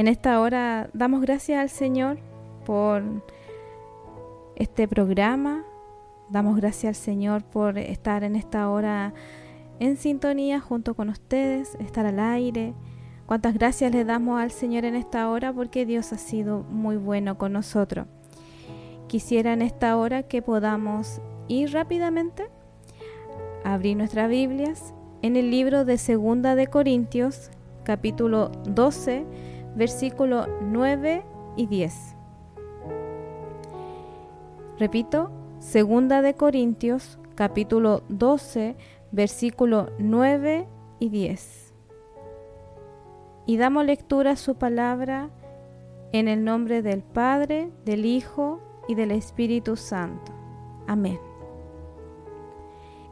En esta hora damos gracias al Señor por este programa. Damos gracias al Señor por estar en esta hora en sintonía junto con ustedes, estar al aire. Cuántas gracias le damos al Señor en esta hora porque Dios ha sido muy bueno con nosotros. Quisiera en esta hora que podamos ir rápidamente a abrir nuestras Biblias en el libro de Segunda de Corintios, capítulo 12, versículos 9 y 10. Repito, Segunda de Corintios, capítulo 12, versículos 9 y 10. Y damos lectura a su palabra en el nombre del Padre, del Hijo y del Espíritu Santo. Amén.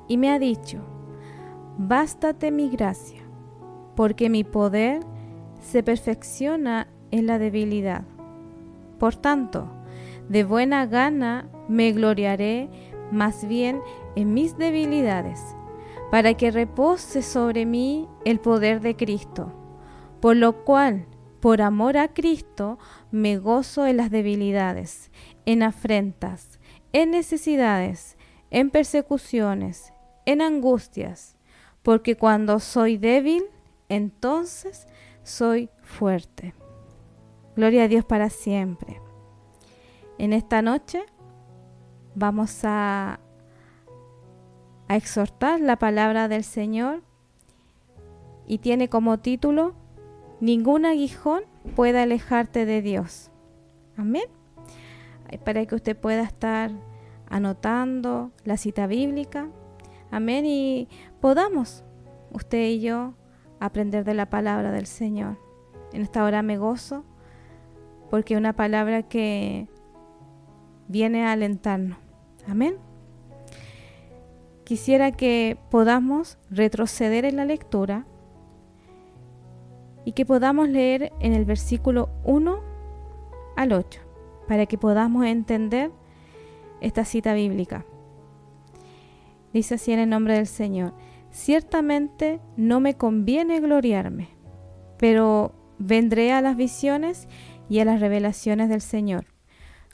Y me ha dicho: bástate mi gracia, porque mi poder se perfecciona en la debilidad. Por tanto, de buena gana me gloriaré más bien en mis debilidades, para que repose sobre mí el poder de Cristo. Por lo cual, por amor a Cristo, me gozo en las debilidades, en afrentas, en necesidades, en persecuciones, en angustias, porque cuando soy débil, entonces soy fuerte. Gloria a Dios para siempre. En esta noche vamos a exhortar la palabra del Señor y tiene como título: ningún aguijón puede alejarte de Dios. Amén. Para que usted pueda estar anotando la cita bíblica. Amén. Y podamos, usted y yo, aprender de la palabra del Señor. En esta hora me gozo porque es una palabra que viene a alentarnos. Amén. Quisiera que podamos retroceder en la lectura y que podamos leer en el versículo 1 al 8 para que podamos entender esta cita bíblica. Dice así en el nombre del Señor: ciertamente no me conviene gloriarme, pero vendré a las visiones y a las revelaciones del Señor.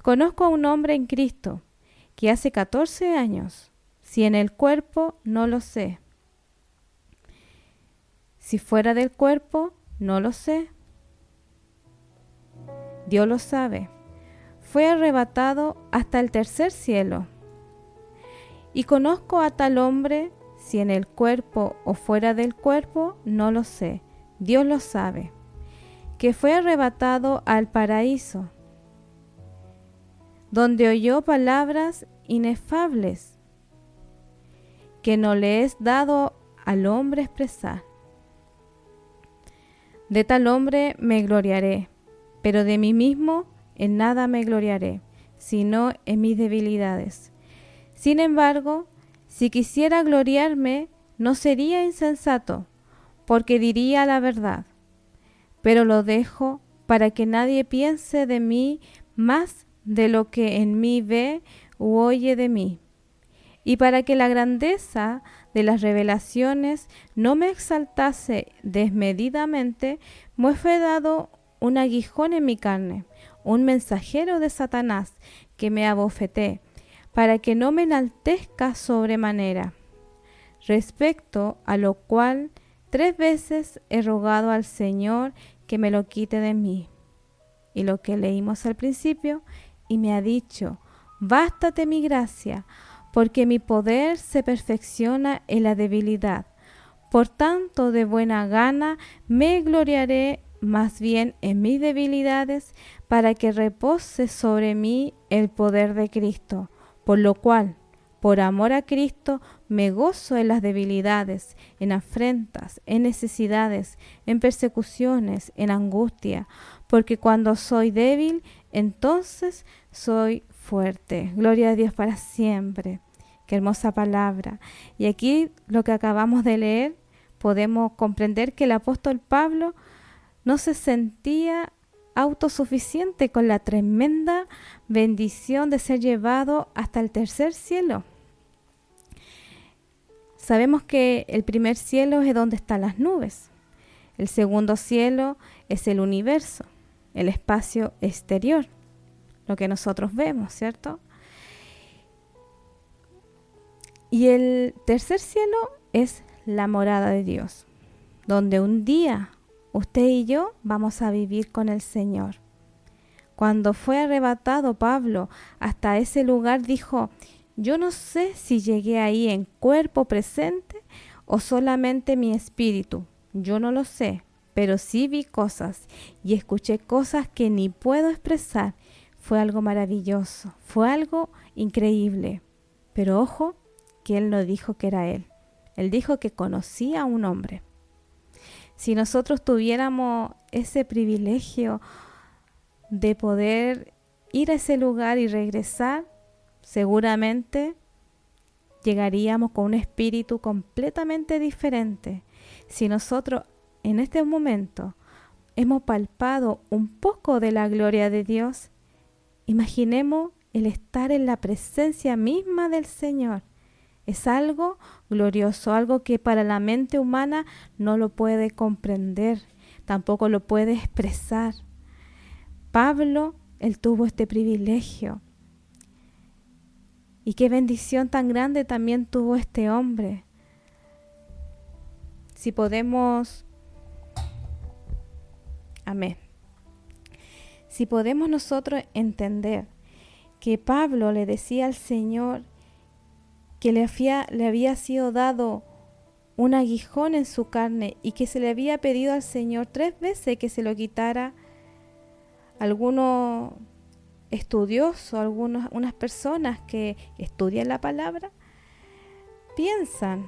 Conozco a un hombre en Cristo que hace 14 años, si en el cuerpo, no lo sé. Si fuera del cuerpo, no lo sé. Dios lo sabe. Fue arrebatado hasta el tercer cielo. Y conozco a tal hombre, si en el cuerpo o fuera del cuerpo, no lo sé. Dios lo sabe. Que fue arrebatado al paraíso, donde oyó palabras inefables que no le es dado al hombre expresar. De tal hombre me gloriaré, pero de mí mismo en nada me gloriaré, sino en mis debilidades. Sin embargo, si quisiera gloriarme, no sería insensato, porque diría la verdad. Pero lo dejo para que nadie piense de mí más de lo que en mí ve u oye de mí, y para que la grandeza de las revelaciones no me exaltase desmedidamente, me fue dado un aguijón en mi carne, un mensajero de Satanás que me abofeté, para que no me enaltezca sobremanera. Respecto a lo cual 3 veces he rogado al Señor que me lo quite de mí. Y lo que leímos al principio: y me ha dicho: bástate mi gracia, porque mi poder se perfecciona en la debilidad. Por tanto, de buena gana me gloriaré más bien en mis debilidades, para que repose sobre mí el poder de Cristo. Por lo cual, por amor a Cristo, me gozo en las debilidades, en afrentas, en necesidades, en persecuciones, en angustia, porque cuando soy débil, entonces soy fuerte. Gloria a Dios para siempre. Qué hermosa palabra. Y aquí lo que acabamos de leer, podemos comprender que el apóstol Pablo no se sentía autosuficiente con la tremenda bendición de ser llevado hasta el tercer cielo. Sabemos que el primer cielo es donde están las nubes. El segundo cielo es el universo. el espacio exterior, lo que nosotros vemos, ¿cierto? Y el tercer cielo es la morada de Dios, donde un día usted y yo vamos a vivir con el Señor. Cuando fue arrebatado Pablo hasta ese lugar, dijo: yo no sé si llegué ahí en cuerpo presente o solamente mi espíritu. Yo no lo sé, pero sí vi cosas y escuché cosas que ni puedo expresar. Fue algo maravilloso, fue algo increíble. Pero ojo, que él no dijo que era él. Él dijo que conocía a un hombre. Si nosotros tuviéramos ese privilegio de poder ir a ese lugar y regresar, seguramente llegaríamos con un espíritu completamente diferente. Si nosotros en este momento hemos palpado un poco de la gloria de Dios, imaginemos el estar en la presencia misma del Señor. Es algo glorioso, algo que para la mente humana no lo puede comprender, tampoco lo puede expresar. Pablo, él tuvo este privilegio. Y qué bendición tan grande también tuvo este hombre. Si podemos... Amén. Si podemos nosotros entender que Pablo le decía al Señor que le había sido dado un aguijón en su carne y que se le había pedido al Señor 3 veces que se lo quitara, algunos estudiosos, unas personas que estudian la palabra, piensan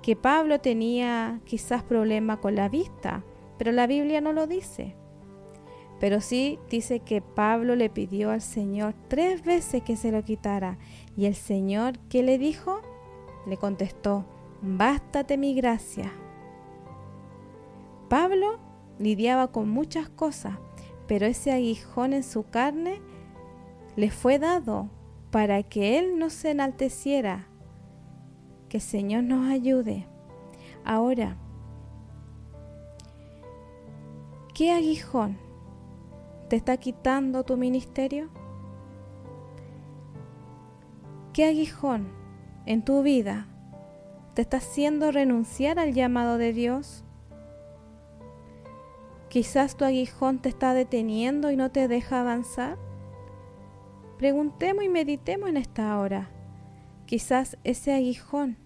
que Pablo tenía quizás problema con la vista, pero la Biblia no lo dice. Pero sí dice que Pablo le pidió al Señor 3 veces que se lo quitara. Y el Señor, ¿qué le dijo? Le contestó: bástate mi gracia. Pablo lidiaba con muchas cosas, pero ese aguijón en su carne le fue dado para que él no se enalteciera. Que el Señor nos ayude. Ahora, ¿qué aguijón te está quitando tu ministerio? ¿Qué aguijón en tu vida te está haciendo renunciar al llamado de Dios? Quizás tu aguijón te está deteniendo y no te deja avanzar. Preguntemos y meditemos en esta hora. Quizás ese aguijón,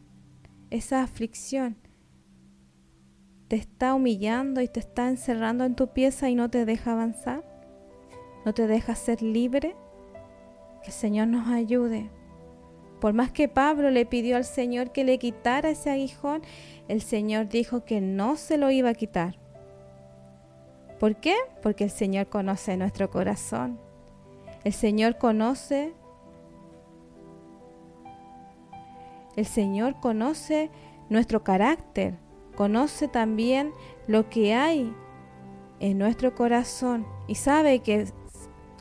esa aflicción, te está humillando y te está encerrando en tu pieza y no te deja avanzar. No te deja ser libre. Que el Señor nos ayude. Por más que Pablo le pidió al Señor que le quitara ese aguijón, el Señor dijo que no se lo iba a quitar. ¿Por qué? Porque el Señor conoce nuestro corazón. El Señor conoce nuestro carácter. Conoce también lo que hay en nuestro corazón. Y sabe que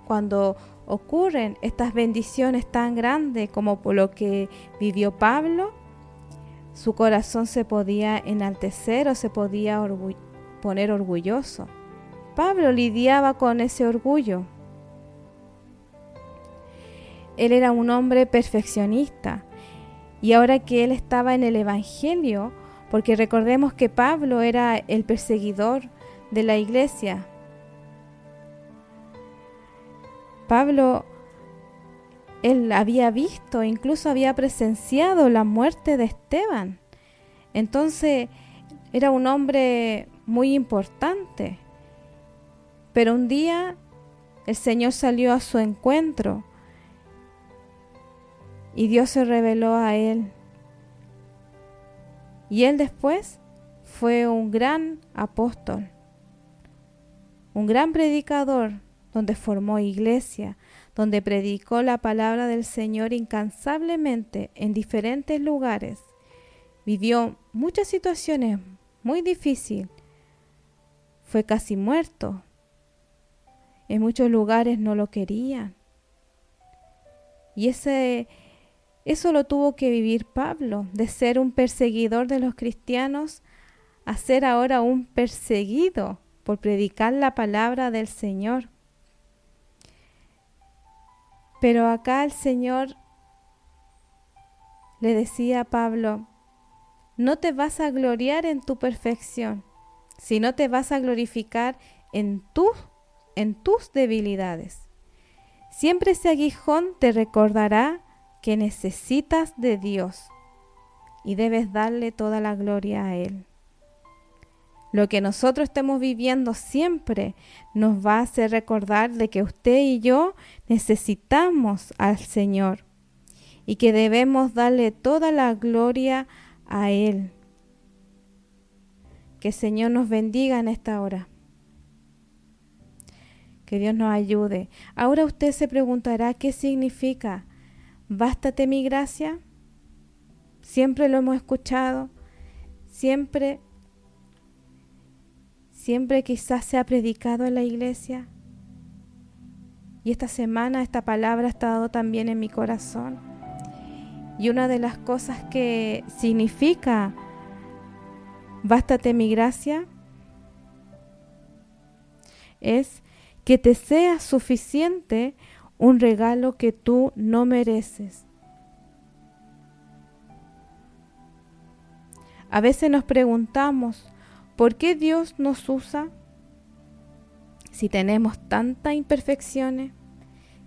cuando ocurren estas bendiciones tan grandes como por lo que vivió Pablo, su corazón se podía enaltecer o se podía poner orgulloso. Pablo lidiaba con ese orgullo. Él era un hombre perfeccionista y ahora que él estaba en el Evangelio, porque recordemos que Pablo era el perseguidor de la iglesia. Pablo, él había visto, incluso había presenciado la muerte de Esteban. Entonces, era un hombre muy importante. Pero un día el Señor salió a su encuentro y Dios se reveló a él. Y él después fue un gran apóstol, un gran predicador, donde formó iglesia, donde predicó la palabra del Señor incansablemente en diferentes lugares. Vivió muchas situaciones muy difíciles. Fue casi muerto. En muchos lugares no lo querían. Y eso lo tuvo que vivir Pablo, de ser un perseguidor de los cristianos a ser ahora un perseguido por predicar la palabra del Señor. Pero acá el Señor le decía a Pablo, no te vas a gloriar en tu perfección, sino te vas a glorificar en tus debilidades. Siempre ese aguijón te recordará que necesitas de Dios y debes darle toda la gloria a Él. Lo que nosotros estemos viviendo siempre nos va a hacer recordar de que usted y yo necesitamos al Señor y que debemos darle toda la gloria a Él. Que el Señor nos bendiga en esta hora. Que Dios nos ayude. Ahora usted se preguntará qué significa bástate mi gracia. Siempre lo hemos escuchado, siempre quizás se ha predicado en la iglesia. Y esta semana esta palabra ha estado también en mi corazón. Y una de las cosas que significa bástate mi gracia es que te sea suficiente un regalo que tú no mereces. A veces nos preguntamos, ¿por qué Dios nos usa si tenemos tantas imperfecciones?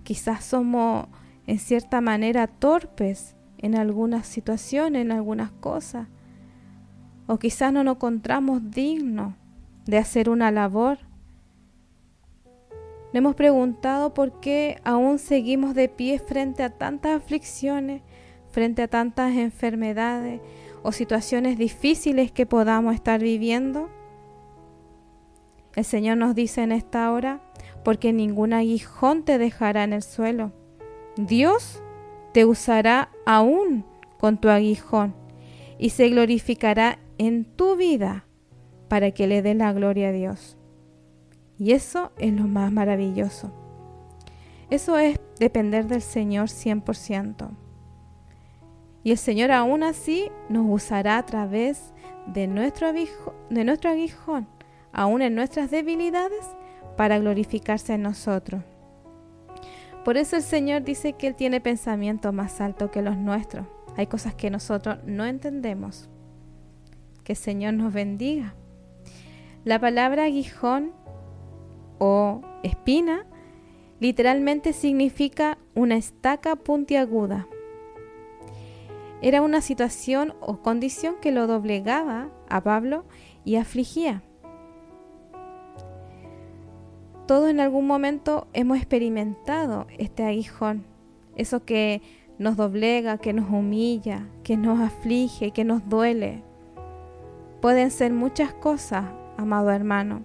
Quizás somos en cierta manera torpes en algunas situaciones, en algunas cosas. O quizás no nos encontramos dignos de hacer una labor. Nos hemos preguntado por qué aún seguimos de pie frente a tantas aflicciones, frente a tantas enfermedades o situaciones difíciles que podamos estar viviendo. El Señor nos dice en esta hora, porque ningún aguijón te dejará en el suelo. Dios te usará aún con tu aguijón y se glorificará en tu vida para que le dé la gloria a Dios. Y eso es lo más maravilloso. Eso es depender del Señor 100%. Y el Señor aún así nos usará a través de nuestro aguijón, aún en nuestras debilidades, para glorificarse en nosotros. Por eso el Señor dice que Él tiene pensamientos más altos que los nuestros. Hay cosas que nosotros no entendemos. Que el Señor nos bendiga. La palabra aguijón o espina literalmente significa una estaca puntiaguda. Era una situación o condición que lo doblegaba a Pablo y afligía. Todos en algún momento hemos experimentado este aguijón, eso que nos doblega, que nos humilla, que nos aflige, que nos duele. Pueden ser muchas cosas, amado hermano.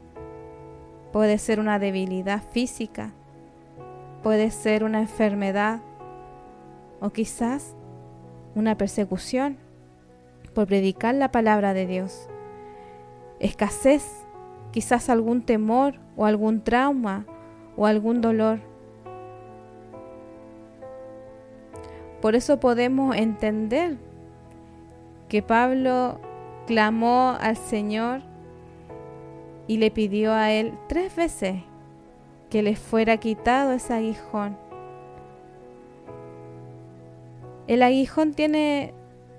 Puede ser una debilidad física, puede ser una enfermedad o quizás una persecución por predicar la palabra de Dios. Escasez, quizás algún temor o algún trauma o algún dolor. Por eso podemos entender que Pablo clamó al Señor y le pidió a Él 3 veces que le fuera quitado ese aguijón. El aguijón tiene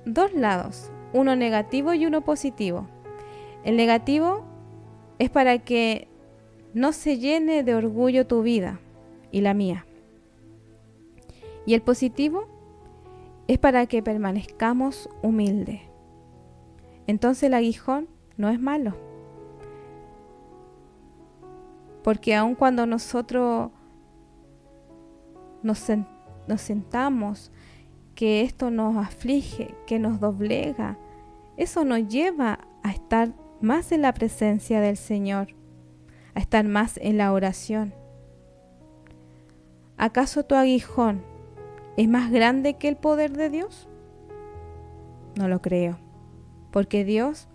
2 lados, uno negativo y uno positivo. El negativo es para que no se llene de orgullo tu vida y la mía. Y el positivo es para que permanezcamos humildes. Entonces el aguijón no es malo. Porque aun cuando nosotros nos sentamos que esto nos aflige, que nos doblega, eso nos lleva a estar más en la presencia del Señor, a estar más en la oración. ¿Acaso tu aguijón es más grande que el poder de Dios? No lo creo, porque Dios,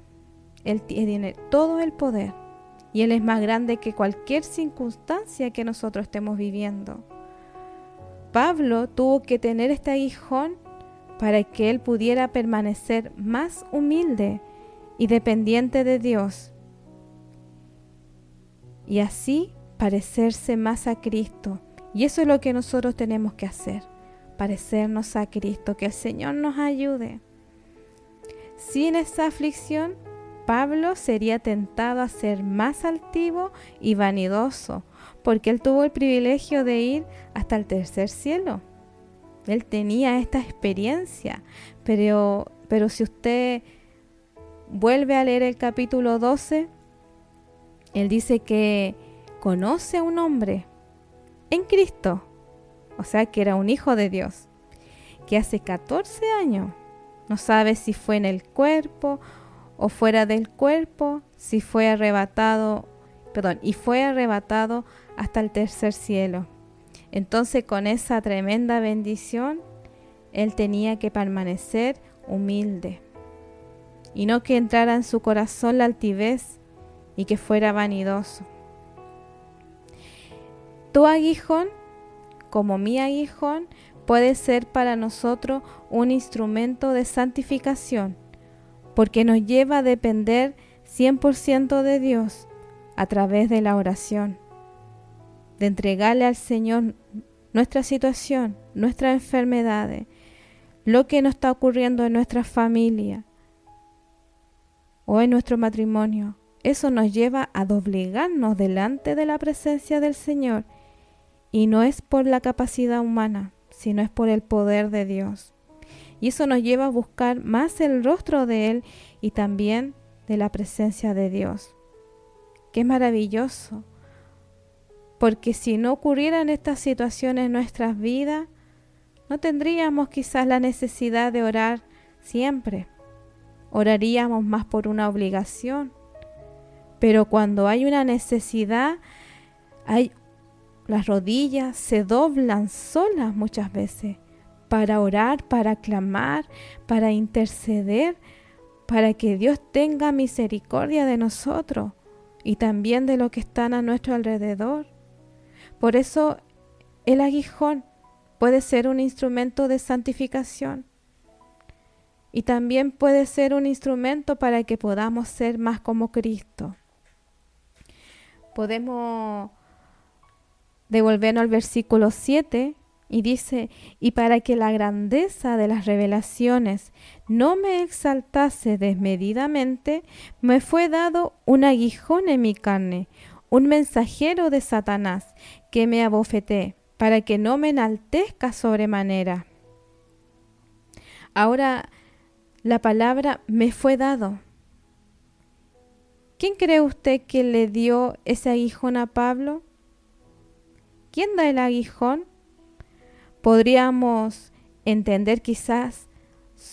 Él tiene todo el poder y Él es más grande que cualquier circunstancia que nosotros estemos viviendo. Pablo tuvo que tener este aguijón para que él pudiera permanecer más humilde y dependiente de Dios. y así parecerse más a Cristo. Y eso es lo que nosotros tenemos que hacer, parecernos a Cristo, que el Señor nos ayude. Sin esa aflicción, Pablo sería tentado a ser más altivo y vanidoso, porque él tuvo el privilegio de ir hasta el tercer cielo. Él tenía esta experiencia, pero si usted vuelve a leer el capítulo 12, él dice que conoce a un hombre en Cristo, o sea que era un hijo de Dios, que hace 14 años, no sabe si fue en el cuerpo o fuera del cuerpo, si fue arrebatado, y fue arrebatado hasta el tercer cielo. Entonces, con esa tremenda bendición, él tenía que permanecer humilde y no que entrara en su corazón la altivez y que fuera vanidoso. Tu aguijón, como mi aguijón, puede ser para nosotros un instrumento de santificación, porque nos lleva a depender 100% de Dios a través de la oración, de entregarle al Señor nuestra situación, nuestras enfermedades, lo que nos está ocurriendo en nuestra familia o en nuestro matrimonio. Eso nos lleva a doblegarnos delante de la presencia del Señor, y no es por la capacidad humana, sino es por el poder de Dios. Y eso nos lleva a buscar más el rostro de Él y también de la presencia de Dios. Qué maravilloso, porque si no ocurrieran estas situaciones en nuestras vidas, no tendríamos quizás la necesidad de orar siempre. Oraríamos más por una obligación. Pero cuando hay una necesidad, las rodillas se doblan solas muchas veces para orar, para clamar, para interceder, para que Dios tenga misericordia de nosotros y también de los que están a nuestro alrededor. Por eso el aguijón puede ser un instrumento de santificación y también puede ser un instrumento para que podamos ser más como Cristo. Podemos devolvernos al versículo 7 y dice: y para que la grandeza de las revelaciones no me exaltase desmedidamente, me fue dado un aguijón en mi carne, un mensajero de Satanás, que me abofeté, para que no me enaltezca sobremanera. Ahora, la palabra me fue dado. ¿Quién cree usted que le dio ese aguijón a Pablo? ¿Quién da el aguijón? Podríamos entender quizás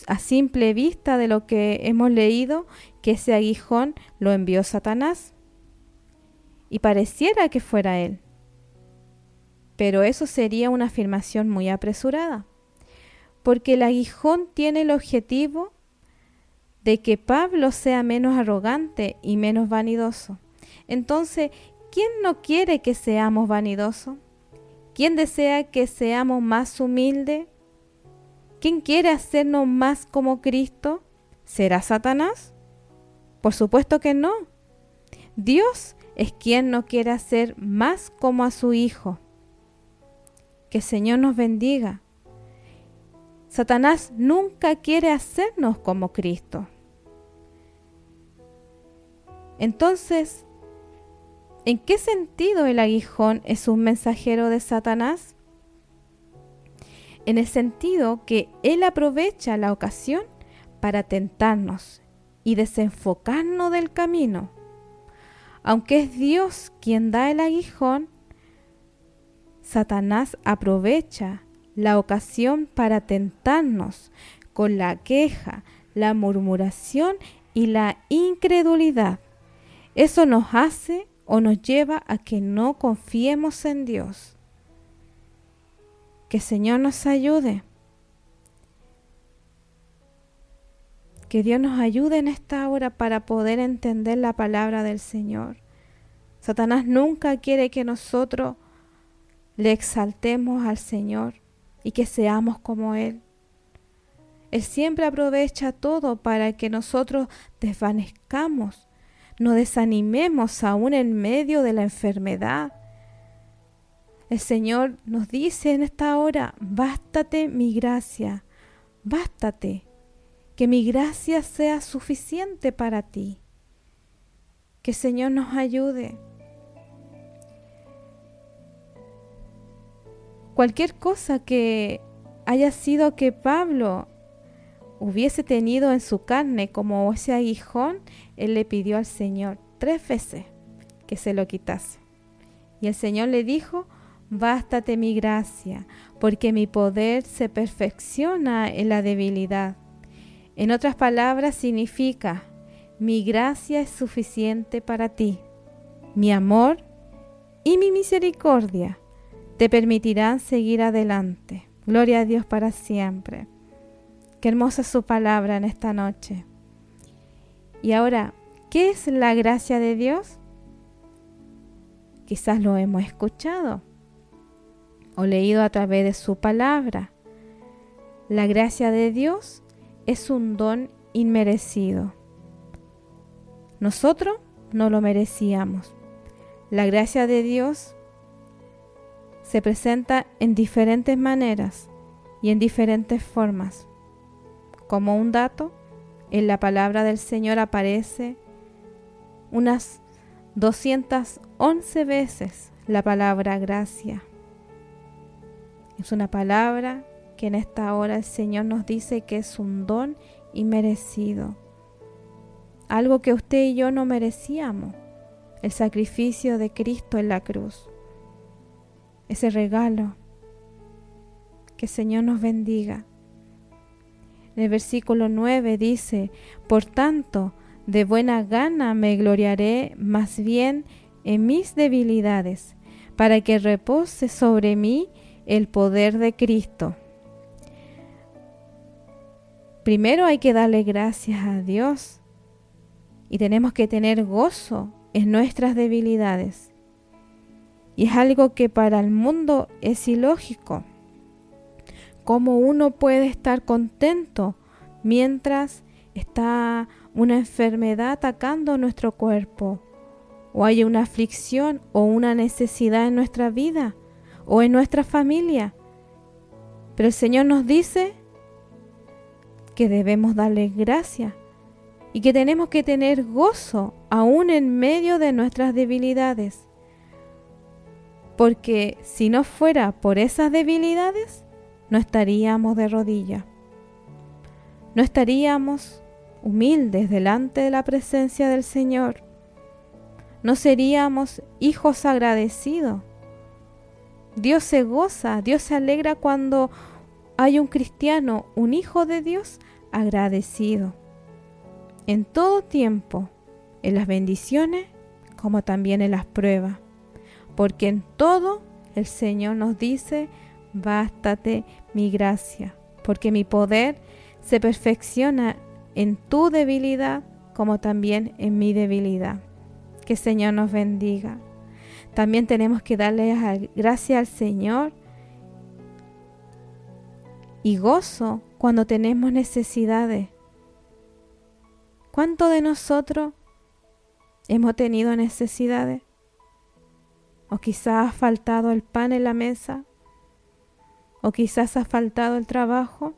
a simple vista de lo que hemos leído que ese aguijón lo envió Satanás y pareciera que fuera él. Pero eso sería una afirmación muy apresurada, porque el aguijón tiene el objetivo de que Pablo sea menos arrogante y menos vanidoso. Entonces, ¿quién no quiere que seamos vanidosos? ¿Quién desea que seamos más humildes? ¿Quién quiere hacernos más como Cristo? ¿Será Satanás? Por supuesto que no. Dios es quien no quiere hacer más como a su Hijo. Que el Señor nos bendiga. Satanás nunca quiere hacernos como Cristo. Entonces, ¿en qué sentido el aguijón es un mensajero de Satanás? En el sentido que él aprovecha la ocasión para tentarnos y desenfocarnos del camino. Aunque es Dios quien da el aguijón, Satanás aprovecha la ocasión para tentarnos con la queja, la murmuración y la incredulidad. Eso nos hace o nos lleva a que no confiemos en Dios. Que el Señor nos ayude. Que Dios nos ayude en esta hora para poder entender la palabra del Señor. Satanás nunca quiere que nosotros le exaltemos al Señor y que seamos como Él. Él siempre aprovecha todo para que nosotros desvanezcamos no desanimemos aún en medio de la enfermedad. El Señor nos dice en esta hora, bástate mi gracia, bástate, que mi gracia sea suficiente para ti. Que el Señor nos ayude. Cualquier cosa que haya sido que Pablo hubiese tenido en su carne como ese aguijón, él le pidió al Señor 3 veces que se lo quitase. Y el Señor le dijo, bástate mi gracia, porque mi poder se perfecciona en la debilidad. En otras palabras significa, mi gracia es suficiente para ti. Mi amor y mi misericordia te permitirán seguir adelante. Gloria a Dios para siempre. Qué hermosa es su palabra en esta noche. Y ahora, ¿qué es la gracia de Dios? Quizás lo hemos escuchado o leído a través de su palabra. La gracia de Dios es un don inmerecido. Nosotros no lo merecíamos. La gracia de Dios se presenta en diferentes maneras y en diferentes formas. Como un dato, en la palabra del Señor aparece unas 211 veces la palabra gracia. Es una palabra que en esta hora el Señor nos dice que es un don inmerecido. Algo que usted y yo no merecíamos. El sacrificio de Cristo en la cruz. Ese regalo. Que el Señor nos bendiga. En el versículo 9 dice, por tanto, de buena gana me gloriaré más bien en mis debilidades, para que repose sobre mí el poder de Cristo. Primero hay que darle gracias a Dios y tenemos que tener gozo en nuestras debilidades. Y es algo que para el mundo es ilógico. ¿Cómo uno puede estar contento mientras está una enfermedad atacando nuestro cuerpo? ¿O hay una aflicción o una necesidad en nuestra vida o en nuestra familia? Pero el Señor nos dice que debemos darle gracias y que tenemos que tener gozo aún en medio de nuestras debilidades. Porque si no fuera por esas debilidades, no estaríamos de rodillas. No estaríamos humildes delante de la presencia del Señor. No seríamos hijos agradecidos. Dios se goza, Dios se alegra cuando hay un cristiano, un hijo de Dios agradecido. En todo tiempo, en las bendiciones como también en las pruebas. Porque en todo el Señor nos dice, bástate mi gracia, porque mi poder se perfecciona en tu debilidad como también en mi debilidad. Que el Señor nos bendiga. También tenemos que darle gracias al Señor y gozo cuando tenemos necesidades. ¿Cuántos de nosotros hemos tenido necesidades? O quizás ha faltado el pan en la mesa, o quizás ha faltado el trabajo.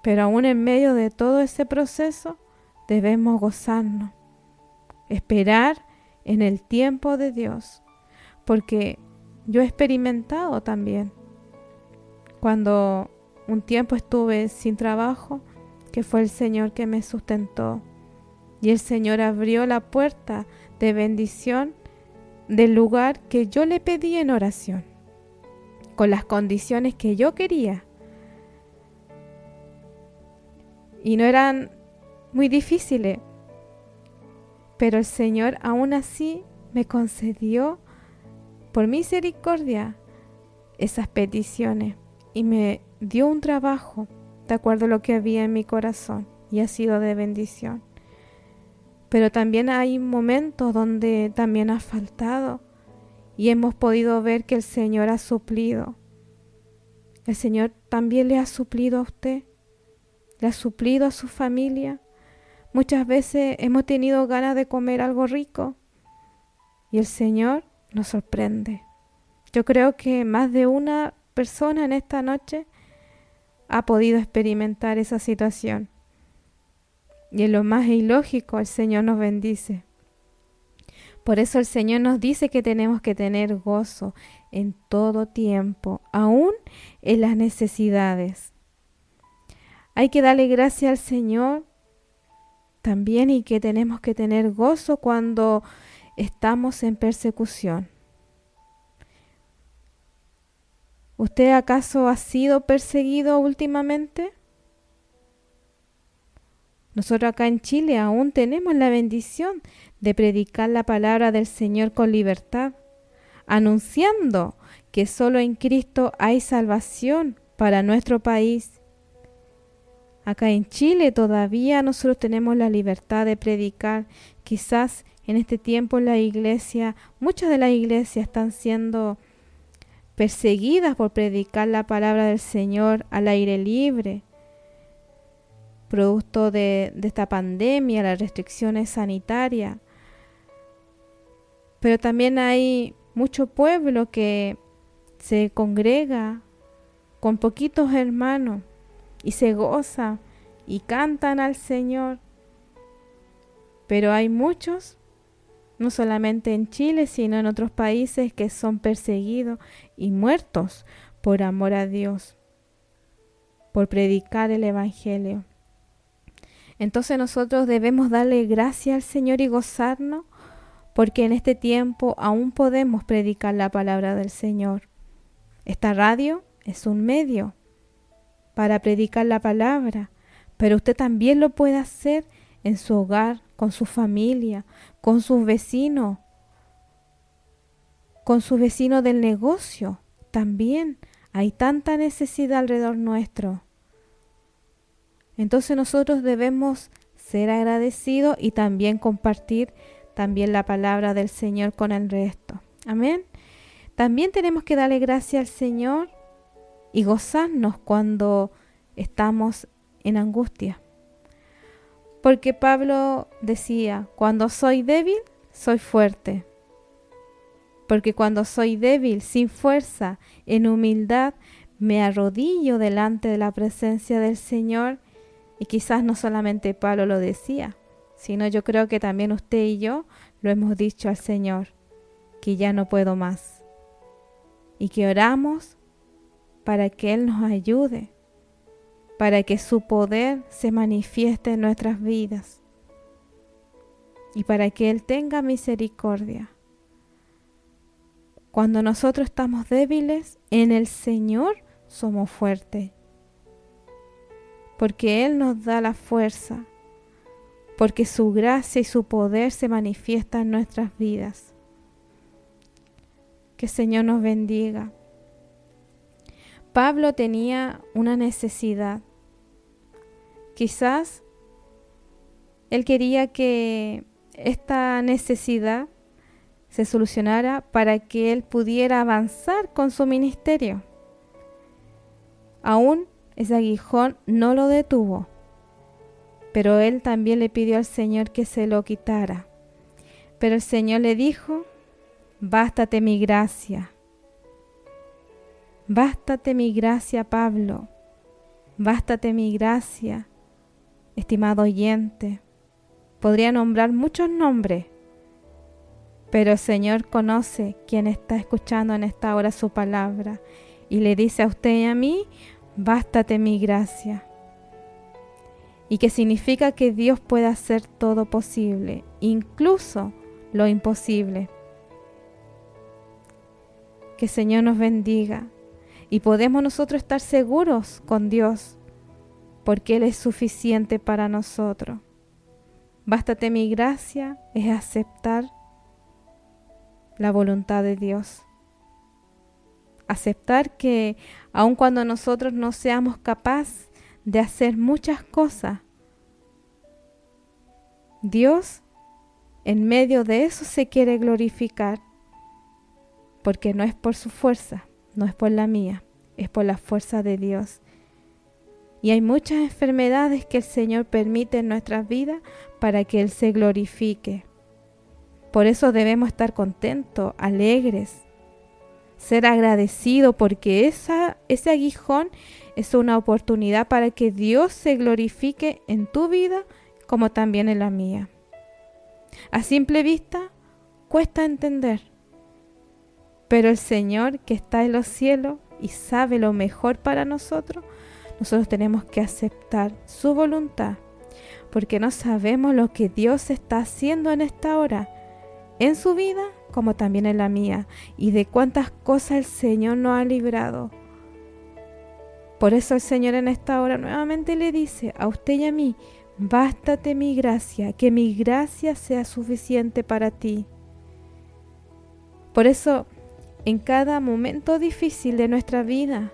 Pero aún en medio de todo ese proceso debemos gozarnos, esperar en el tiempo de Dios, porque yo he experimentado también cuando un tiempo estuve sin trabajo, que fue el Señor que me sustentó y el Señor abrió la puerta de bendición del lugar que yo le pedí en oración, con las condiciones que yo quería. Y no eran muy difíciles, pero el Señor aún así me concedió por misericordia esas peticiones y me dio un trabajo de acuerdo a lo que había en mi corazón y ha sido de bendición. Pero también hay momentos donde también ha faltado y hemos podido ver que el Señor ha suplido. El Señor también le ha suplido a usted, le ha suplido a su familia, Muchas veces hemos tenido ganas de comer algo rico y el Señor nos sorprende. Yo creo que más de una persona en esta noche ha podido experimentar esa situación. Y en lo más ilógico, el Señor nos bendice. Por eso el Señor nos dice que tenemos que tener gozo en todo tiempo, aún en las necesidades. Hay que darle gracias al Señor también y que tenemos que tener gozo cuando estamos en persecución. ¿Usted acaso ha sido perseguido últimamente? Nosotros acá en Chile aún tenemos la bendición de predicar la palabra del Señor con libertad, anunciando que solo en Cristo hay salvación para nuestro país. Acá en Chile todavía nosotros tenemos la libertad de predicar. Quizás en este tiempo en la iglesia, muchas de las iglesias están siendo perseguidas por predicar la palabra del Señor al aire libre, producto de esta pandemia, las restricciones sanitarias. Pero también hay mucho pueblo que se congrega con poquitos hermanos y se goza y cantan al Señor. Pero hay muchos, no solamente en Chile, sino en otros países, que son perseguidos y muertos por amor a Dios, por predicar el Evangelio. Entonces nosotros debemos darle gracias al Señor y gozarnos, porque en este tiempo aún podemos predicar la palabra del Señor. Esta radio es un medio para predicar la palabra, pero usted también lo puede hacer en su hogar, con su familia, con sus vecinos, con sus vecinos del negocio. También hay tanta necesidad alrededor nuestro. Entonces nosotros debemos ser agradecidos y también compartir también la palabra del Señor con el resto. Amén. También tenemos que darle gracias al Señor y gozarnos cuando estamos en angustia. Porque Pablo decía, cuando soy débil, soy fuerte. Porque cuando soy débil, sin fuerza, en humildad, me arrodillo delante de la presencia del Señor. Y quizás no solamente Pablo lo decía, sino yo creo que también usted y yo lo hemos dicho al Señor, que ya no puedo más. Y que oramos para que Él nos ayude, para que su poder se manifieste en nuestras vidas y para que Él tenga misericordia. Cuando nosotros estamos débiles, en el Señor somos fuertes, porque Él nos da la fuerza, porque su gracia y su poder se manifiesta en nuestras vidas. Que el Señor nos bendiga. Pablo tenía una necesidad. Quizás él quería que esta necesidad se solucionara para que él pudiera avanzar con su ministerio. Aún ese aguijón no lo detuvo, pero él también le pidió al Señor que se lo quitara. Pero el Señor le dijo, bástate mi gracia. Bástate mi gracia, Pablo. Bástate mi gracia, estimado oyente. Podría nombrar muchos nombres, pero el Señor conoce quién está escuchando en esta hora su palabra y le dice a usted y a mí, bástate mi gracia. Y que significa que Dios puede hacer todo posible, incluso lo imposible. Que el Señor nos bendiga. Y podemos nosotros estar seguros con Dios, porque Él es suficiente para nosotros. Bástate mi gracia es aceptar la voluntad de Dios. Aceptar que aun cuando nosotros no seamos capaces de hacer muchas cosas, Dios en medio de eso se quiere glorificar, porque no es por su fuerza, no es por la mía, es por la fuerza de Dios. Y hay muchas enfermedades que el Señor permite en nuestras vidas para que Él se glorifique. Por eso debemos estar contentos, alegres, ser agradecidos, porque ese aguijón es una oportunidad para que Dios se glorifique en tu vida como también en la mía. A simple vista cuesta entender, pero el Señor que está en los cielos y sabe lo mejor para nosotros tenemos que aceptar su voluntad, porque no sabemos lo que Dios está haciendo en esta hora, en su vida como también en la mía, y de cuántas cosas el Señor nos ha librado. Por eso el Señor en esta hora nuevamente le dice a usted y a mí: bástate mi gracia, que mi gracia sea suficiente para ti. Por eso, en cada momento difícil de nuestra vida,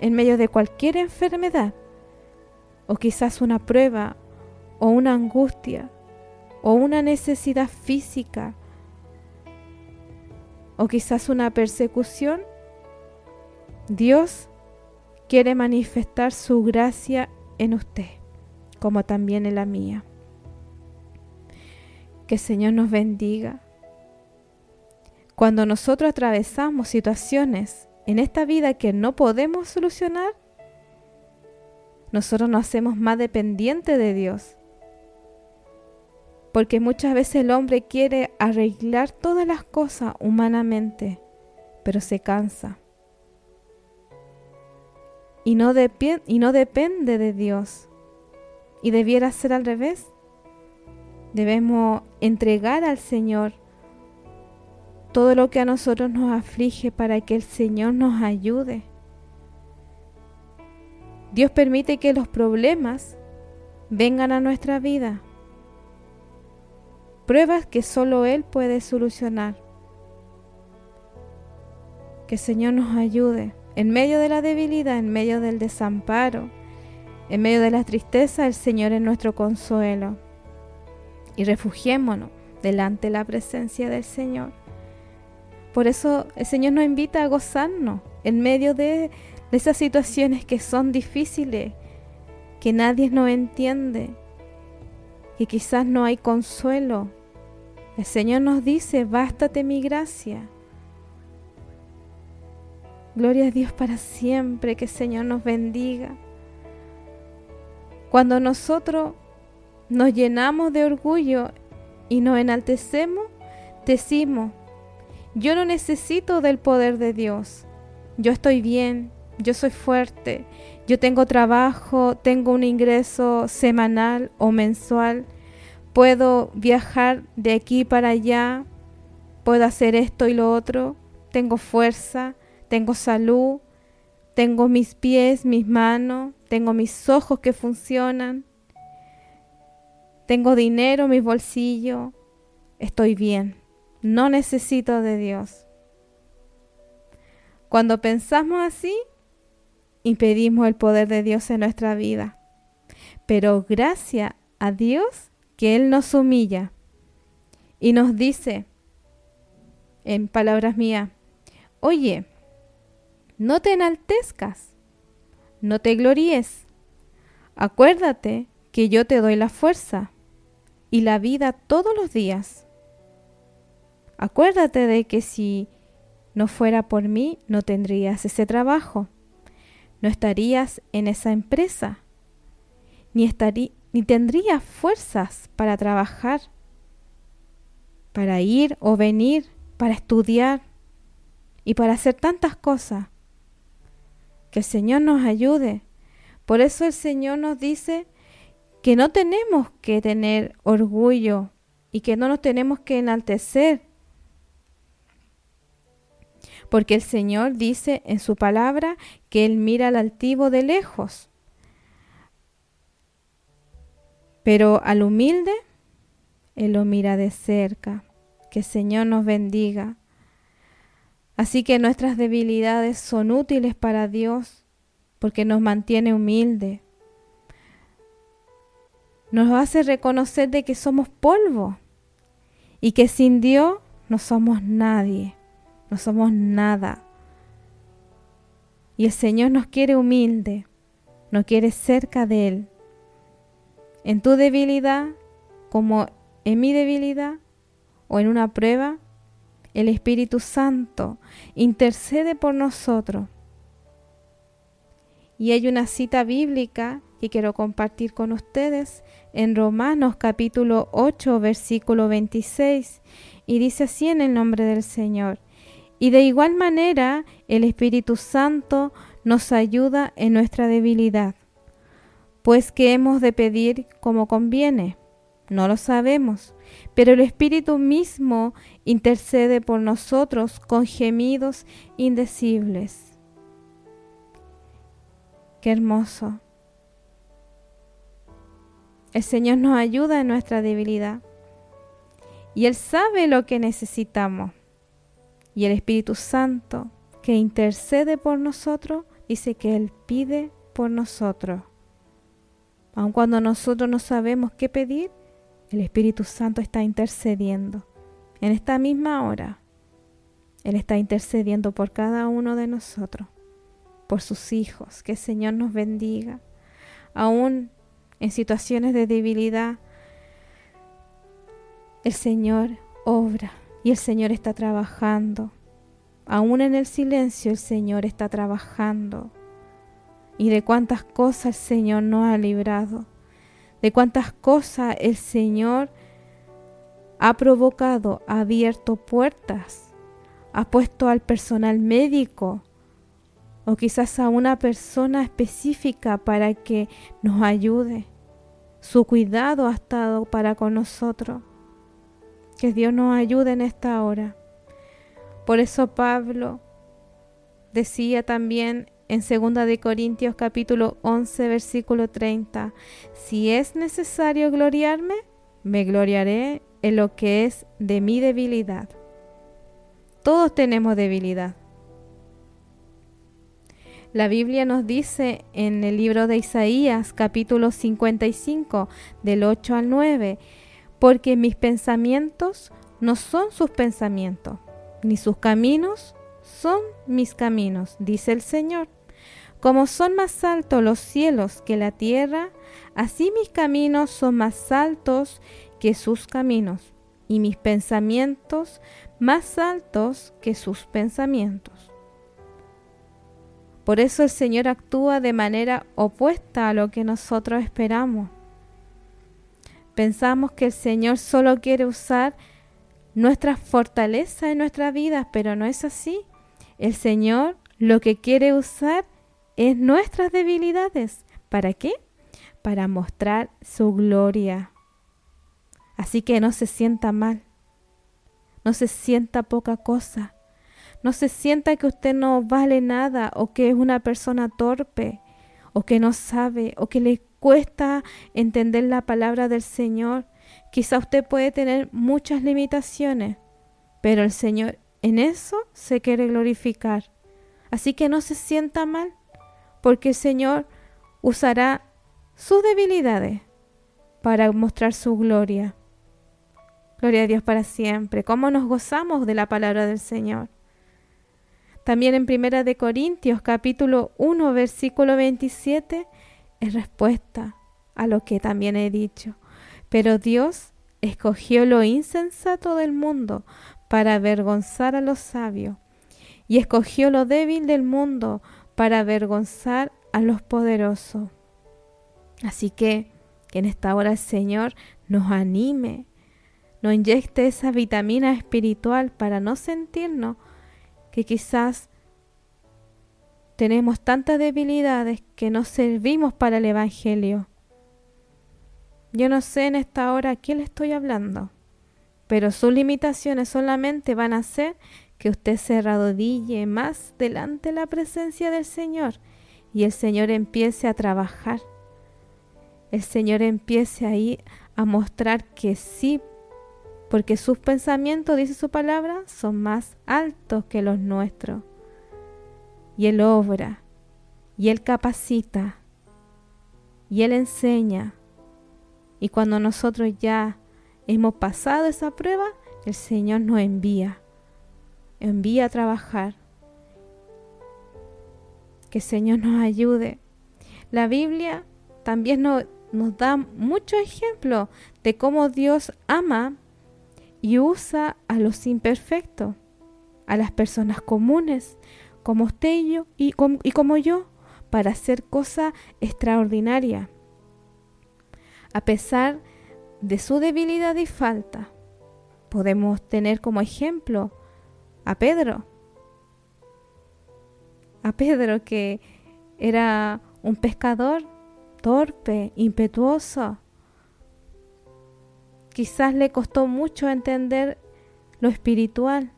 en medio de cualquier enfermedad, o quizás una prueba, o una angustia, o una necesidad física, o quizás una persecución, Dios quiere manifestar su gracia en usted, como también en la mía. Que el Señor nos bendiga. Cuando nosotros atravesamos situaciones en esta vida que no podemos solucionar, nosotros nos hacemos más dependientes de Dios. Porque muchas veces el hombre quiere arreglar todas las cosas humanamente, pero se cansa. Y no depende de Dios. Y debiera ser al revés. Debemos entregar al Señor todo lo que a nosotros nos aflige para que el Señor nos ayude. Dios permite que los problemas vengan a nuestra vida. Pruebas que solo Él puede solucionar. Que el Señor nos ayude. En medio de la debilidad, en medio del desamparo, en medio de la tristeza, el Señor es nuestro consuelo. Y refugiémonos delante de la presencia del Señor. Por eso el Señor nos invita a gozarnos en medio de esas situaciones que son difíciles, que nadie nos entiende, que quizás no hay consuelo. El Señor nos dice: bástate mi gracia. Gloria a Dios para siempre, que el Señor nos bendiga. Cuando nosotros nos llenamos de orgullo y nos enaltecemos, decimos: yo no necesito del poder de Dios. Yo estoy bien, yo soy fuerte, yo tengo trabajo, tengo un ingreso semanal o mensual, puedo viajar de aquí para allá, puedo hacer esto y lo otro, tengo fuerza, tengo salud, tengo mis pies, mis manos, tengo mis ojos que funcionan, tengo dinero en mis bolsillos, estoy bien, no necesito de Dios. Cuando pensamos así, impedimos el poder de Dios en nuestra vida. Pero gracias a Dios que Él nos humilla y nos dice, en palabras mías: oye, no te enaltezcas, no te gloríes. Acuérdate que yo te doy la fuerza y la vida todos los días. Acuérdate de que si no fuera por mí, no tendrías ese trabajo, no estarías en esa empresa, ni tendrías fuerzas para trabajar, para ir o venir, para estudiar y para hacer tantas cosas. Que el Señor nos ayude. Por eso el Señor nos dice que no tenemos que tener orgullo y que no nos tenemos que enaltecer. Porque el Señor dice en su palabra que Él mira al altivo de lejos, pero al humilde Él lo mira de cerca. Que el Señor nos bendiga. Así que nuestras debilidades son útiles para Dios porque nos mantiene humildes. Nos hace reconocer de que somos polvo y que sin Dios no somos nadie, no somos nada. Y el Señor nos quiere humilde, no quieres cerca de Él. En tu debilidad, como en mi debilidad, o en una prueba, el Espíritu Santo intercede por nosotros. Y hay una cita bíblica que quiero compartir con ustedes en Romanos capítulo 8, versículo 26, y dice así en el nombre del Señor: y de igual manera el Espíritu Santo nos ayuda en nuestra debilidad, pues ¿qué hemos de pedir como conviene? No lo sabemos, pero el Espíritu mismo intercede por nosotros con gemidos indecibles. Qué hermoso. El Señor nos ayuda en nuestra debilidad y Él sabe lo que necesitamos. Y el Espíritu Santo que intercede por nosotros dice que Él pide por nosotros. Aun cuando nosotros no sabemos qué pedir, el Espíritu Santo está intercediendo. En esta misma hora, Él está intercediendo por cada uno de nosotros, por sus hijos. Que el Señor nos bendiga. Aún en situaciones de debilidad, el Señor obra y el Señor está trabajando. Aún en el silencio, el Señor está trabajando. Y de cuántas cosas el Señor nos ha librado. De cuántas cosas el Señor ha provocado, ha abierto puertas, ha puesto al personal médico o quizás a una persona específica para que nos ayude. Su cuidado ha estado para con nosotros. Que Dios nos ayude en esta hora. Por eso Pablo decía también en 2 de Corintios capítulo 11 versículo 30: si es necesario gloriarme, me gloriaré en lo que es de mi debilidad. Todos tenemos debilidad. La Biblia nos dice en el libro de Isaías capítulo 55 del 8 al 9: porque mis pensamientos no son sus pensamientos, ni sus caminos son mis caminos, dice el Señor. Como son más altos los cielos que la tierra, así mis caminos son más altos que sus caminos, y mis pensamientos más altos que sus pensamientos. Por eso el Señor actúa de manera opuesta a lo que nosotros esperamos. Pensamos que el Señor solo quiere usar nuestras fortalezas en nuestras vidas, pero no es así. El Señor lo que quiere usar es nuestras debilidades. ¿Para qué? Para mostrar su gloria. Así que no se sienta mal, no se sienta poca cosa, no se sienta que usted no vale nada o que es una persona torpe o que no sabe o que le cuesta entender la palabra del Señor. Quizá usted puede tener muchas limitaciones, pero el Señor en eso se quiere glorificar. Así que no se sienta mal, porque el Señor usará sus debilidades para mostrar su gloria. Gloria a Dios para siempre. ¿Cómo nos gozamos de la palabra del Señor? También en 1 de Corintios capítulo 1 versículo 27 es respuesta a lo que también he dicho. Pero Dios escogió lo insensato del mundo para avergonzar a los sabios, y escogió lo débil del mundo para avergonzar a los poderosos. Así que en esta hora el Señor nos anime, nos inyecte esa vitamina espiritual para no sentirnos que quizás tenemos tantas debilidades que no servimos para el Evangelio. Yo no sé en esta hora a quién le estoy hablando, pero sus limitaciones solamente van a hacer que usted se arrodille más delante de la presencia del Señor y el Señor empiece a trabajar. El Señor empiece ahí a mostrar que sí, porque sus pensamientos, dice su palabra, son más altos que los nuestros. Y Él obra, y Él capacita, y Él enseña. Y cuando nosotros ya hemos pasado esa prueba, el Señor nos envía a trabajar. Que el Señor nos ayude. la Biblia también nos da muchos ejemplos de cómo Dios ama y usa a los imperfectos, a las personas comunes, como usted y yo, y como yo, para hacer cosas extraordinarias. A pesar de su debilidad y falta, podemos tener como ejemplo a Pedro. A Pedro, que era un pescador torpe, impetuoso. Quizás le costó mucho entender lo espiritual,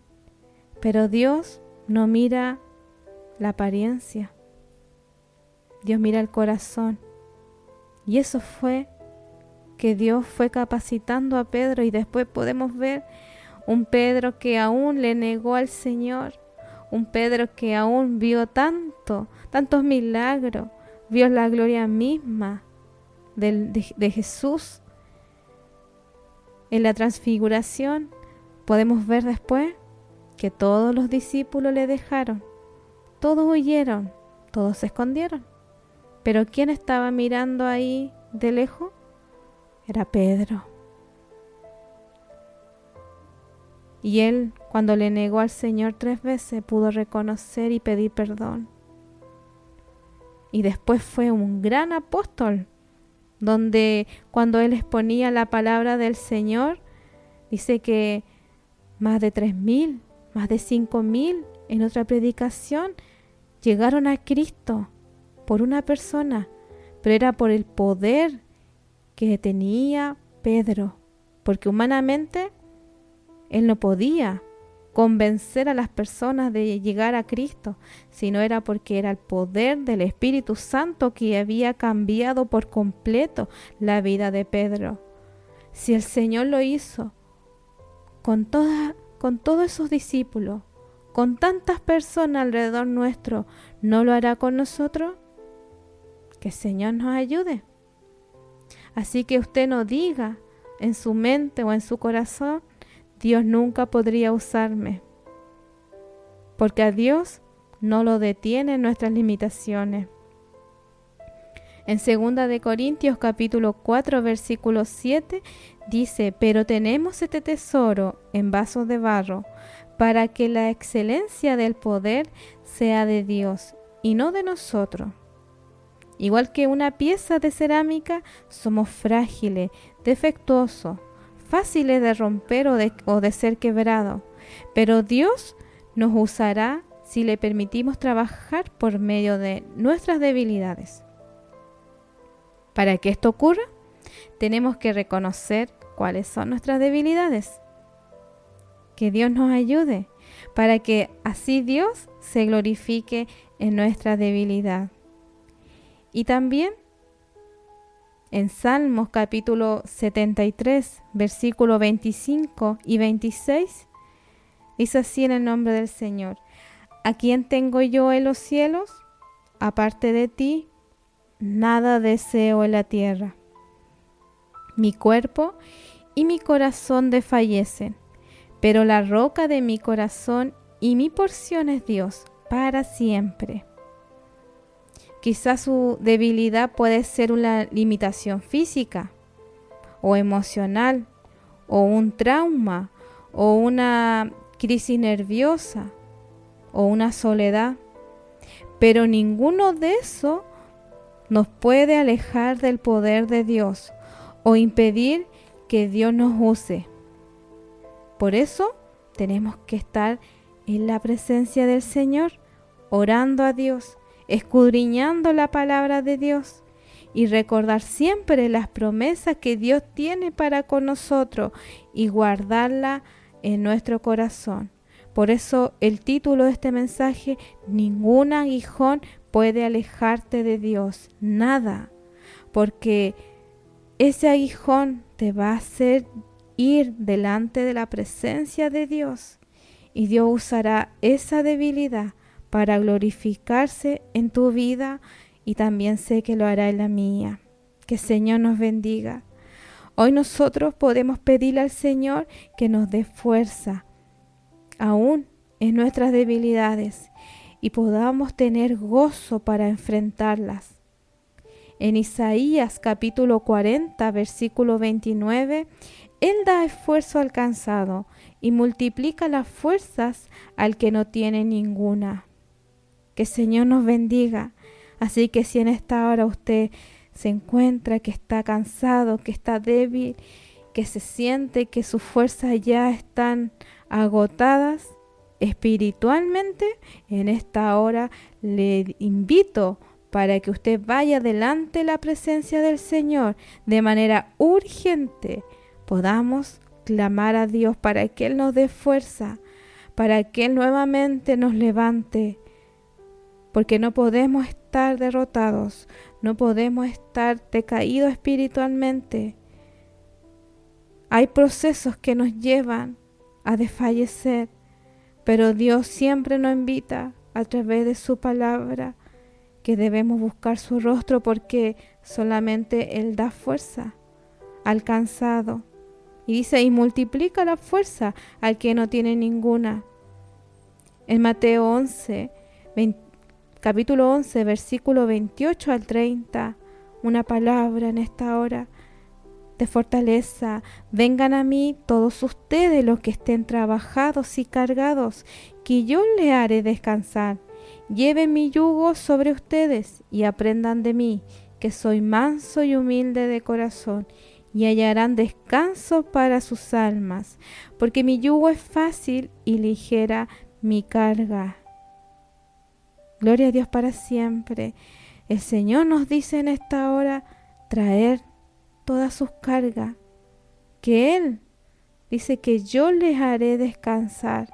pero Dios no mira la apariencia. Dios mira el corazón. Y eso fue que Dios fue capacitando a Pedro, y después podemos ver un Pedro que aún le negó al Señor, un Pedro que aún vio tantos milagros, vio la gloria misma de Jesús. En la transfiguración podemos ver después que todos los discípulos le dejaron, todos huyeron, todos se escondieron. Pero ¿quién estaba mirando ahí de lejos? Era Pedro. Y él, cuando le negó al Señor 3 veces, pudo reconocer y pedir perdón. Y después fue un gran apóstol, donde cuando él exponía la palabra del Señor, dice que más de 3.000, más de 5.000 en otra predicación llegaron a Cristo por una persona, pero era por el poder que tenía Pedro, porque humanamente él no podía convencer a las personas de llegar a Cristo, sino era porque era el poder del Espíritu Santo que había cambiado por completo la vida de Pedro. Si el Señor lo hizo con todos esos discípulos, con tantas personas alrededor nuestro, ¿no lo hará con nosotros? Que el Señor nos ayude. Así que usted no diga en su mente o en su corazón: Dios nunca podría usarme, porque a Dios no lo detienen nuestras limitaciones. En 2 de Corintios capítulo 4 versículo 7 dice: pero tenemos este tesoro en vasos de barro, para que la excelencia del poder sea de Dios y no de nosotros. Igual que una pieza de cerámica, somos frágiles, defectuosos, fáciles de romper o de ser quebrados, pero Dios nos usará si le permitimos trabajar por medio de nuestras debilidades. Para que esto ocurra, tenemos que reconocer cuáles son nuestras debilidades. Que Dios nos ayude para que así Dios se glorifique en nuestra debilidad. Y también en Salmos capítulo 73, versículos 25 y 26, dice así en el nombre del Señor: ¿a quién tengo yo en los cielos? Aparte de ti, nada deseo en la tierra. Mi cuerpo y mi corazón desfallecen, pero la roca de mi corazón y mi porción es Dios para siempre. Quizás su debilidad puede ser una limitación física o emocional, o un trauma, o una crisis nerviosa, o una soledad. Pero ninguno de eso nos puede alejar del poder de Dios o impedir que Dios nos use. Por eso tenemos que estar en la presencia del Señor, orando a Dios, escudriñando la palabra de Dios y recordar siempre las promesas que Dios tiene para con nosotros y guardarla en nuestro corazón. Por eso el título de este mensaje: ningún aguijón puede alejarte de Dios, nada, porque ese aguijón te va a hacer ir delante de la presencia de Dios, y Dios usará esa debilidad para glorificarse en tu vida, y también sé que lo hará en la mía. Que el Señor nos bendiga. Hoy nosotros podemos pedirle al Señor que nos dé fuerza, aún en nuestras debilidades, y podamos tener gozo para enfrentarlas. En Isaías capítulo 40, versículo 29, Él da esfuerzo al cansado y multiplica las fuerzas al que no tiene ninguna. Que el Señor nos bendiga. Así que si en esta hora usted se encuentra que está cansado, que está débil, que se siente que sus fuerzas ya están agotadas espiritualmente, en esta hora le invito para que usted vaya delante de la presencia del Señor de manera urgente. Podamos clamar a Dios para que Él nos dé fuerza, para que Él nuevamente nos levante, porque no podemos estar derrotados, no podemos estar decaídos espiritualmente. Hay procesos que nos llevan a desfallecer, pero Dios siempre nos invita a través de su palabra que debemos buscar su rostro, porque solamente Él da fuerza al cansado. Y dice, y multiplica la fuerza al que no tiene ninguna. En Mateo 11, capítulo 11, versículo 28 al 30, una palabra en esta hora de fortaleza. Vengan a mí todos ustedes los que estén trabajados y cargados, que yo les haré descansar. Lleven mi yugo sobre ustedes y aprendan de mí, que soy manso y humilde de corazón, y hallarán descanso para sus almas, porque mi yugo es fácil y ligera mi carga. Gloria a Dios para siempre. El Señor nos dice en esta hora traer todas sus cargas, que Él dice que yo les haré descansar.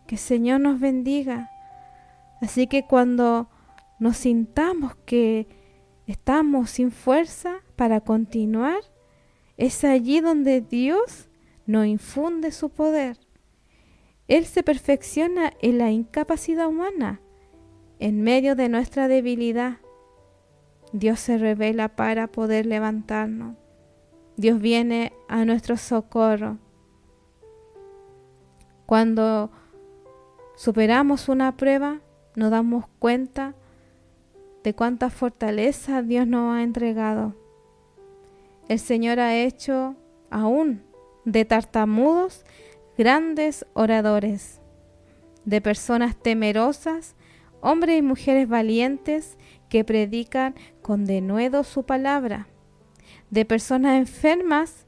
Que el Señor nos bendiga. Así que cuando nos sintamos que estamos sin fuerza para continuar, es allí donde Dios nos infunde su poder. Él se perfecciona en la incapacidad humana, en medio de nuestra debilidad. Dios se revela para poder levantarnos. Dios viene a nuestro socorro. Cuando superamos una prueba, nos damos cuenta de cuánta fortaleza Dios nos ha entregado. El Señor ha hecho aún de tartamudos grandes oradores, de personas temerosas, hombres y mujeres valientes que predican con denuedo su palabra, de personas enfermas,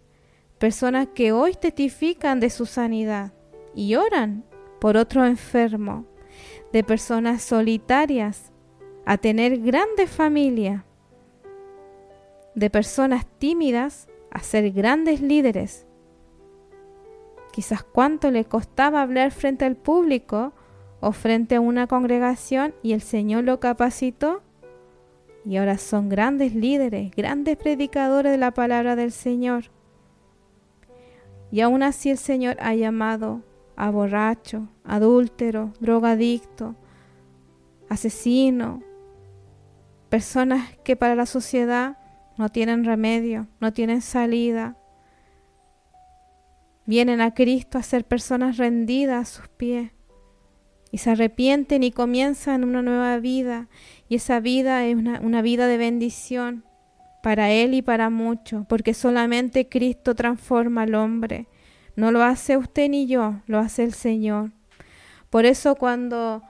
personas que hoy testifican de su sanidad y oran por otro enfermo, de personas solitarias a tener grandes familias, de personas tímidas a ser grandes líderes. Quizás cuánto le costaba hablar frente al público o frente a una congregación, y el Señor lo capacitó y ahora son grandes líderes, grandes predicadores de la palabra del Señor. Y aún así el Señor ha llamado a borracho, adúltero, drogadicto, asesino, personas que para la sociedad no tienen remedio, no tienen salida. Vienen a Cristo a ser personas rendidas a sus pies y se arrepienten y comienzan una nueva vida, y esa vida es una vida de bendición para Él y para muchos, porque solamente Cristo transforma al hombre. No lo hace usted ni yo, lo hace el Señor. Por eso cuando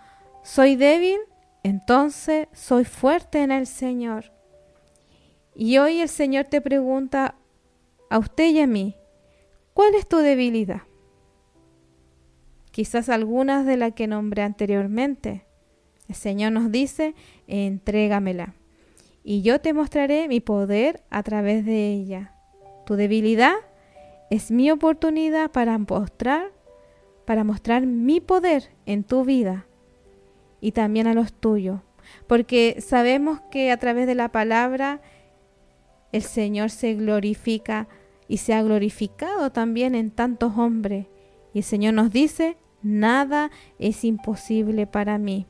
soy débil, entonces soy fuerte en el Señor. Y hoy el Señor te pregunta a usted y a mí, ¿cuál es tu debilidad? Quizás algunas de las que nombré anteriormente. El Señor nos dice, entrégamela, y yo te mostraré mi poder a través de ella. Tu debilidad es mi oportunidad para mostrar mi poder en tu vida y también a los tuyos, porque sabemos que a través de la palabra el Señor se glorifica y se ha glorificado también en tantos hombres, y el Señor nos dice, nada es imposible para mí.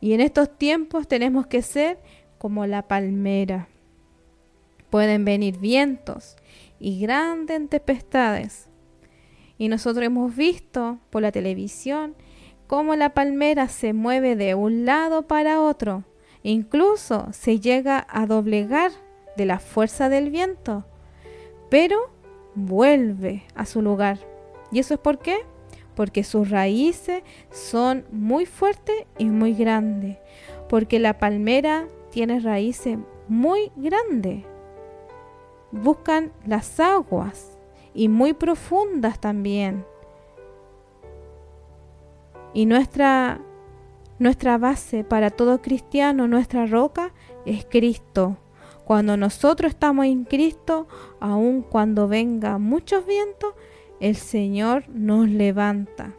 Y en estos tiempos tenemos que ser como la palmera. Pueden venir vientos y grandes tempestades. Y nosotros hemos visto por la televisión cómo la palmera se mueve de un lado para otro. incluso se llega a doblegar de la fuerza del viento, pero vuelve a su lugar. ¿Y eso es por qué? Porque sus raíces son muy fuertes y muy grandes, porque la palmera tiene raíces muy grandes. Buscan las aguas y muy profundas también. Y nuestra base para todo cristiano, nuestra roca, es Cristo. Cuando nosotros estamos en Cristo, aun cuando vengan muchos vientos, el Señor nos levanta.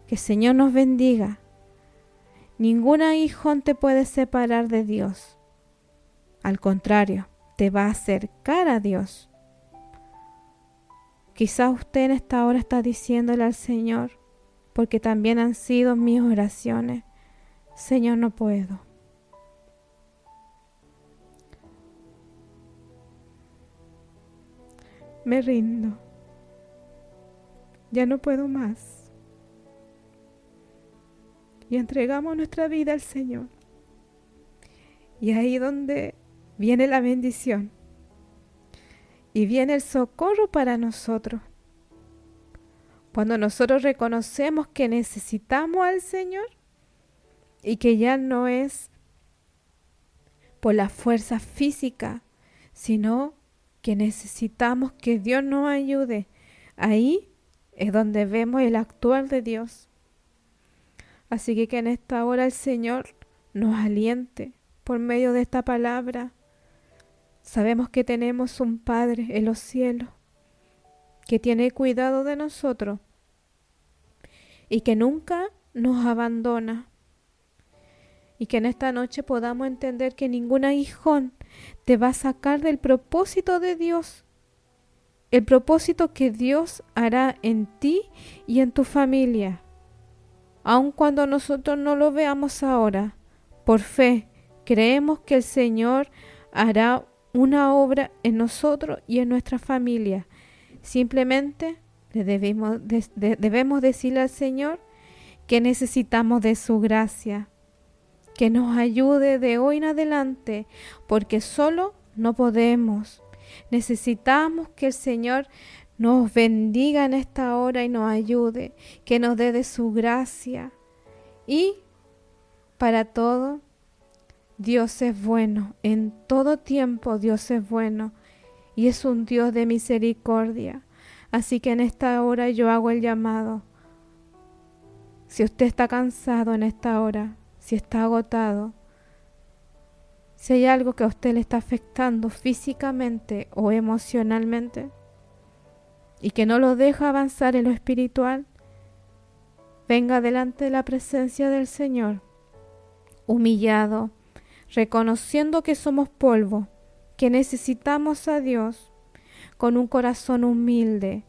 Que el Señor nos bendiga. Ningún aguijón te puede separar de Dios. Al contrario, te va a acercar a Dios. Quizás usted en esta hora está diciéndole al Señor, porque también han sido mis oraciones: Señor, no puedo. Me rindo. Ya no puedo más. Y entregamos nuestra vida al Señor. Y ahí donde viene la bendición. Y viene el socorro para nosotros. Cuando nosotros reconocemos que necesitamos al Señor y que ya no es por la fuerza física, sino que necesitamos que Dios nos ayude. Ahí es donde vemos el actuar de Dios. Así que en esta hora el Señor nos aliente por medio de esta palabra. Sabemos que tenemos un Padre en los cielos que tiene cuidado de nosotros y que nunca nos abandona. Y que en esta noche podamos entender que ningún aguijón te va a sacar del propósito de Dios. El propósito que Dios hará en ti y en tu familia. Aun cuando nosotros no lo veamos ahora, por fe, creemos que el Señor hará una obra en nosotros y en nuestra familia. Simplemente debemos decirle al Señor que necesitamos de su gracia, que nos ayude de hoy en adelante, porque solo no podemos. Necesitamos que el Señor nos bendiga en esta hora y nos ayude, que nos dé de su gracia. Y para todo, Dios es bueno. En todo tiempo Dios es bueno y es un Dios de misericordia. Así que en esta hora yo hago el llamado. Si usted está cansado en esta hora, si está agotado, si hay algo que a usted le está afectando físicamente o emocionalmente y que no lo deja avanzar en lo espiritual, venga delante de la presencia del Señor, humillado, reconociendo que somos polvo, que necesitamos a Dios, con un corazón humilde,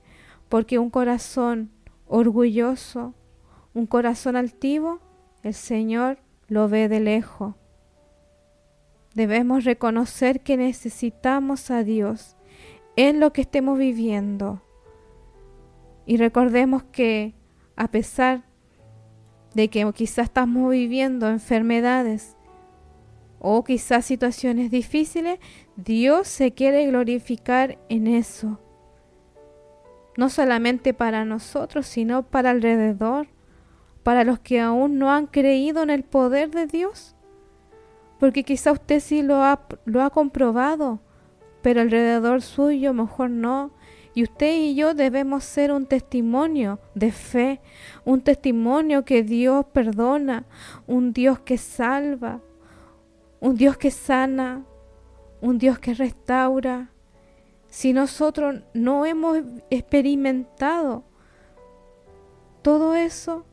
porque un corazón orgulloso, un corazón altivo, el Señor lo ve de lejos. Debemos reconocer que necesitamos a Dios en lo que estemos viviendo. Y recordemos que a pesar de que quizás estamos viviendo enfermedades o quizás situaciones difíciles, Dios se quiere glorificar en eso. No solamente para nosotros, sino para alrededor, para los que aún no han creído en el poder de Dios. Porque quizá usted sí lo ha comprobado, pero alrededor suyo mejor no. Y usted y yo debemos ser un testimonio de fe, un testimonio que Dios perdona, un Dios que salva, un Dios que sana, un Dios que restaura. Si nosotros no hemos experimentado todo eso,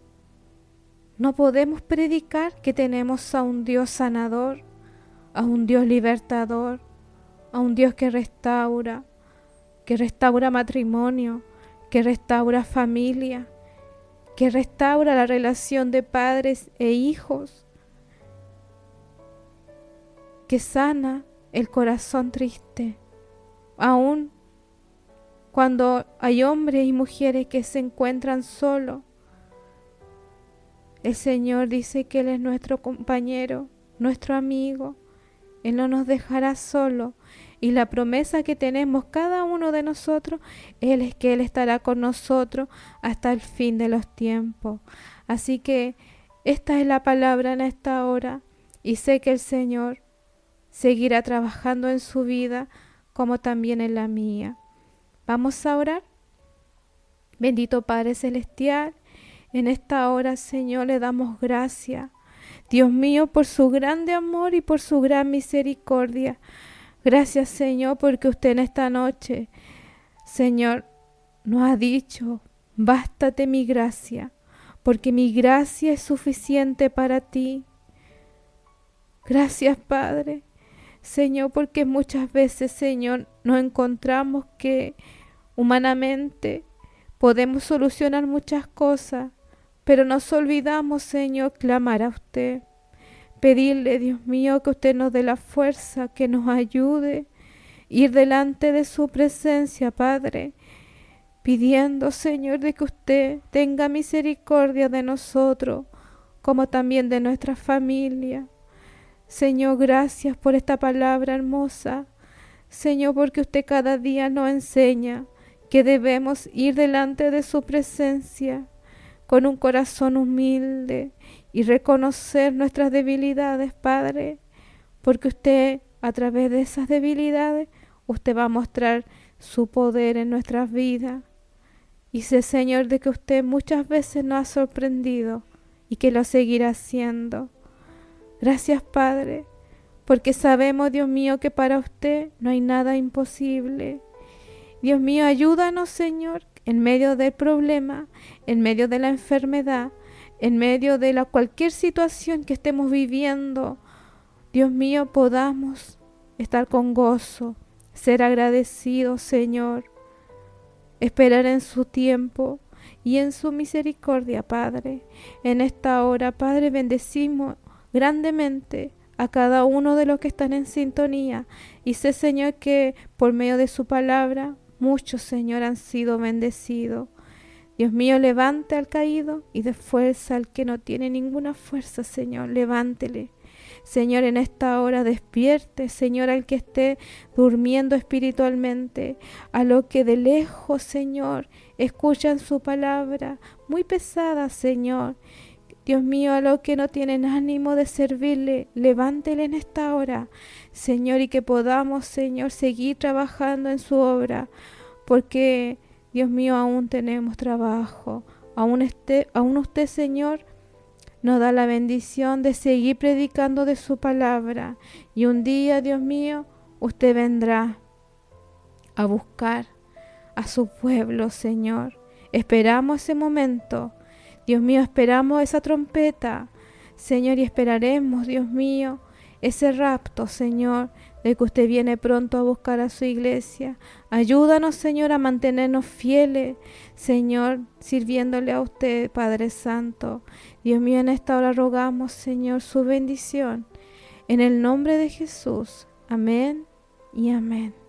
no podemos predicar que tenemos a un Dios sanador, a un Dios libertador, a un Dios que restaura matrimonio, que restaura familia, que restaura la relación de padres e hijos, que sana el corazón triste, aun cuando hay hombres y mujeres que se encuentran solos. El Señor dice que Él es nuestro compañero, nuestro amigo. Él no nos dejará solo. Y la promesa que tenemos cada uno de nosotros, es que Él estará con nosotros hasta el fin de los tiempos. Así que esta es la palabra en esta hora. Y sé que el Señor seguirá trabajando en su vida como también en la mía. Vamos a orar. Bendito Padre Celestial, en esta hora, Señor, le damos gracias, Dios mío, por su grande amor y por su gran misericordia. Gracias, Señor, porque usted en esta noche, Señor, nos ha dicho, bástate mi gracia, porque mi gracia es suficiente para ti. Gracias, Padre, Señor, porque muchas veces, Señor, nos encontramos que humanamente podemos solucionar muchas cosas, pero nos olvidamos, Señor, clamar a usted. Pedirle, Dios mío, que usted nos dé la fuerza, que nos ayude, ir delante de su presencia, Padre, pidiendo, Señor, de que usted tenga misericordia de nosotros, como también de nuestra familia. Señor, gracias por esta palabra hermosa. Señor, porque usted cada día nos enseña que debemos ir delante de su presencia con un corazón humilde y reconocer nuestras debilidades, Padre, porque usted, a través de esas debilidades, usted va a mostrar su poder en nuestras vidas. Y sé, Señor, de que usted muchas veces nos ha sorprendido y que lo seguirá haciendo. Gracias, Padre, porque sabemos, Dios mío, que para usted no hay nada imposible. Dios mío, ayúdanos, Señor, en medio del problema, en medio de la enfermedad, en medio de cualquier situación que estemos viviendo. Dios mío, podamos estar con gozo, ser agradecidos, Señor, esperar en su tiempo y en su misericordia, Padre. En esta hora, Padre, bendecimos grandemente a cada uno de los que están en sintonía. Y sé, Señor, que por medio de su palabra, muchos, Señor, han sido bendecidos. Dios mío, levante al caído y dé fuerza al que no tiene ninguna fuerza, Señor. Levántele. Señor, en esta hora despierte, Señor, al que esté durmiendo espiritualmente, a lo que de lejos, Señor, escuchan su palabra muy pesada, Señor. Dios mío, a los que no tienen ánimo de servirle, levántele en esta hora, Señor, y que podamos, Señor, seguir trabajando en su obra, porque, Dios mío, aún tenemos trabajo, aún usted, Señor, nos da la bendición de seguir predicando de su palabra, y un día, Dios mío, usted vendrá a buscar a su pueblo, Señor. Esperamos ese momento. Dios mío, esperamos esa trompeta, Señor, y esperaremos, Dios mío, ese rapto, Señor, de que usted viene pronto a buscar a su iglesia. Ayúdanos, Señor, a mantenernos fieles, Señor, sirviéndole a usted, Padre Santo. Dios mío, en esta hora rogamos, Señor, su bendición. En el nombre de Jesús. Amén y amén.